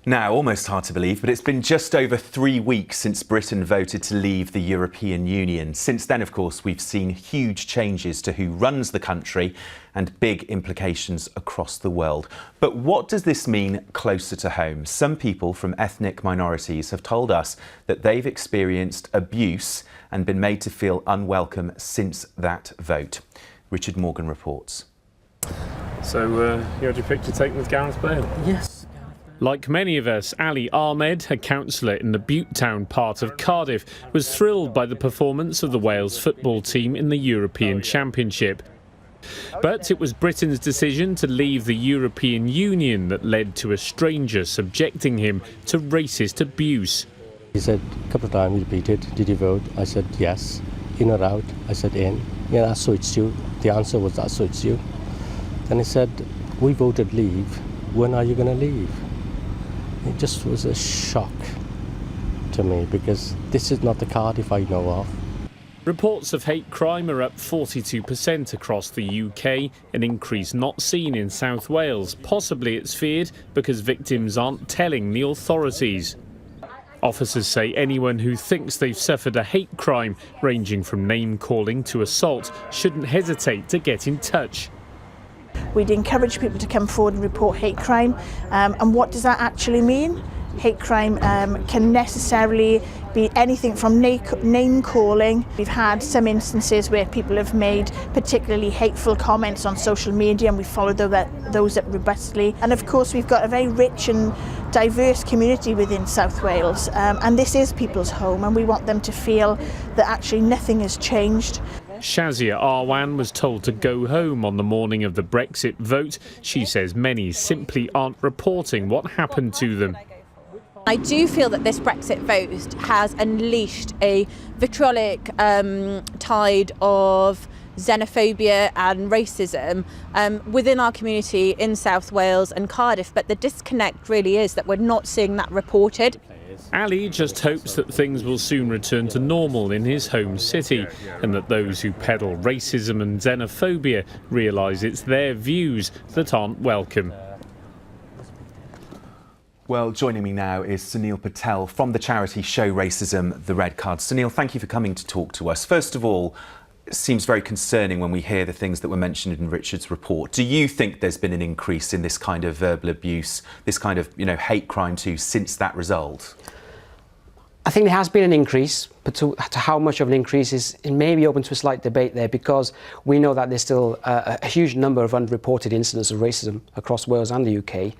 Now, almost hard to believe, but it's been just over 3 weeks since Britain voted to leave the European Union. Since then, of course, we've seen huge changes to who runs the country and big implications across the world. But what does this mean closer to home? Some people from ethnic minorities have told us that they've experienced abuse and been made to feel unwelcome since that vote. Richard Morgan reports. So you had your picture taken with Gareth Bale? Yes. Like many of us, Ali Ahmed, a councillor in the Butte Town part of Cardiff, was thrilled by the performance of the Wales football team in the European Championship. But it was Britain's decision to leave the European Union that led to a stranger subjecting him to racist abuse. He said a couple of times, he repeated, "Did you vote?" I said yes. "In or out?" I said in. "Yeah, that suits you." The answer was, "That suits you." Then he said, "We voted leave. When are you going to leave?" It just was a shock to me, because this is not the Cardiff I know of. Reports of hate crime are up 42% across the UK, an increase not seen in South Wales. Possibly it's feared because victims aren't telling the authorities. Officers say anyone who thinks they've suffered a hate crime, ranging from name-calling to assault, shouldn't hesitate to get in touch. We'd encourage people to come forward and report hate crime. And what does that actually mean? Hate crime can necessarily be anything from name calling. We've had some instances where people have made particularly hateful comments on social media, and we follow those up robustly. And of course, we've got a very rich and diverse community within South Wales, and this is people's home, and we want them to feel that actually nothing has changed. Shazia Arwan was told to go home on the morning of the Brexit vote. She says many simply aren't reporting what happened to them. I do feel that this Brexit vote has unleashed a vitriolic tide of xenophobia and racism within our community in South Wales and Cardiff, but the disconnect really is that we're not seeing that reported. Ali just hopes that things will soon return to normal in his home city, and that those who peddle racism and xenophobia realise it's their views that aren't welcome. Well, joining me now is Sunil Patel from the charity Show Racism the Red Card. Sunil, thank you for coming to talk to us. First of all, it seems very concerning when we hear the things that were mentioned in Richard's report. Do you think there's been an increase in this kind of verbal abuse, this kind of, hate crime too, since that result? I think there has been an increase, but to how much of an increase it may be open to a slight debate there, because we know that there's still a huge number of unreported incidents of racism across Wales and the UK.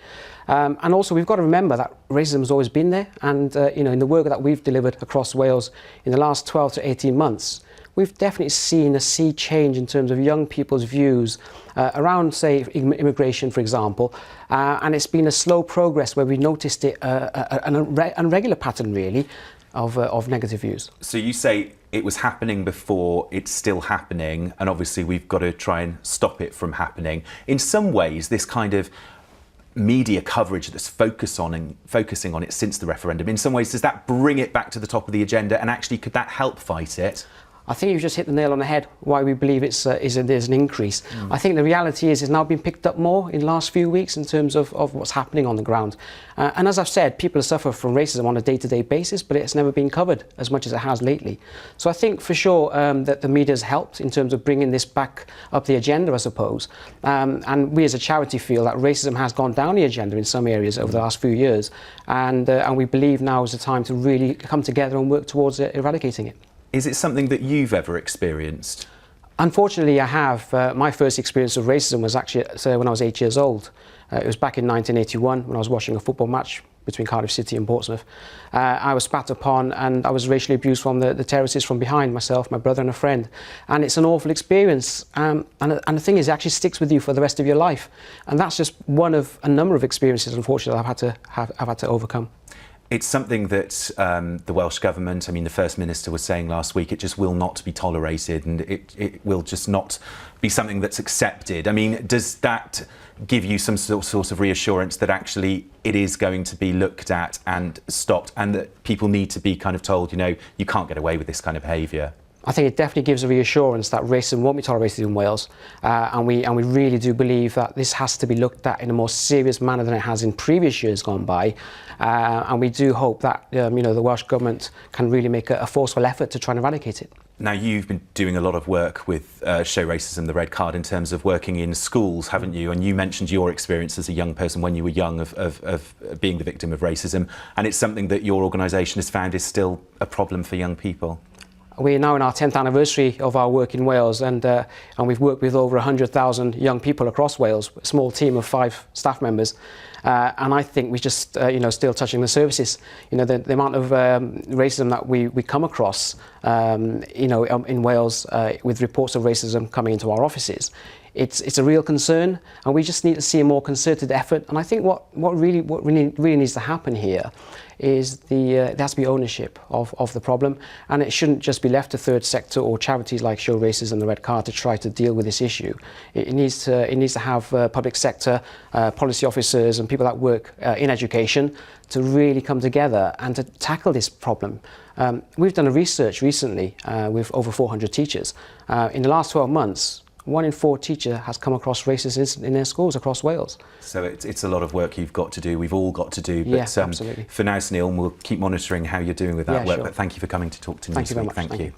And also we've got to remember that racism has always been there, and in the work that we've delivered across Wales in the last 12 to 18 months, we've definitely seen a sea change in terms of young people's views around, say, immigration, for example. And it's been a slow progress where we noticed an irregular pattern, really, of negative views. So you say it was happening before, it's still happening, and obviously we've got to try and stop it from happening. In some ways, this kind of media coverage that's focusing on it since the referendum, in some ways, does that bring it back to the top of the agenda, and actually could that help fight it? I think you've just hit the nail on the head why we believe there's an increase. I think the reality is it's now been picked up more in the last few weeks in terms of what's happening on the ground. And as I've said, people suffer from racism on a day-to-day basis, but it's never been covered as much as it has lately. So I think for sure that the media has helped in terms of bringing this back up the agenda, I suppose. And we as a charity feel that racism has gone down the agenda in some areas over the last few years. And we believe now is the time to really come together and work towards eradicating it. Is it something that you've ever experienced? Unfortunately, I have. My first experience of racism was actually when I was 8 years old. It was back in 1981 when I was watching a football match between Cardiff City and Portsmouth. I was spat upon and I was racially abused from the terraces from behind, myself, my brother and a friend. And it's an awful experience. And the thing is, it actually sticks with you for the rest of your life. And that's just one of a number of experiences, unfortunately, I've had to overcome. It's something that the Welsh Government, the First Minister was saying last week, it just will not be tolerated, and it will just not be something that's accepted. Does that give you some sort of reassurance that actually it is going to be looked at and stopped, and that people need to be kind of told, you can't get away with this kind of behaviour? I think it definitely gives a reassurance that racism won't be tolerated in Wales, and we really do believe that this has to be looked at in a more serious manner than it has in previous years gone by, and we do hope that the Welsh Government can really make a forceful effort to try and eradicate it. Now, you've been doing a lot of work with Show Racism, the Red Card, in terms of working in schools, haven't you? And you mentioned your experience as a young person when you were young of being the victim of racism, and it's something that your organisation has found is still a problem for young people. We're now in our 10th anniversary of our work in Wales, and we've worked with over 100,000 young people across Wales, a small team of 5 staff members. And I think we're just, still touching the surfaces. The amount of racism that we come across, in Wales with reports of racism coming into our offices. It's a real concern, and we just need to see a more concerted effort. And I think what really needs to happen here is there has to be ownership of the problem, and it shouldn't just be left to third sector or charities like Show Racism, the Red Card, to try to deal with this issue. It needs to have public sector policy officers and people that work in education to really come together and to tackle this problem. We've done a research recently with over 400 teachers. In the last 12 months, 1 in 4 teacher has come across racism in their schools across Wales. So it's a lot of work you've got to do, we've all got to do. But yes, absolutely. For now, Sunil, we'll keep monitoring how you're doing with that work. Sure. But thank you for coming to talk to Newsweek. Thank you very much. Thank you.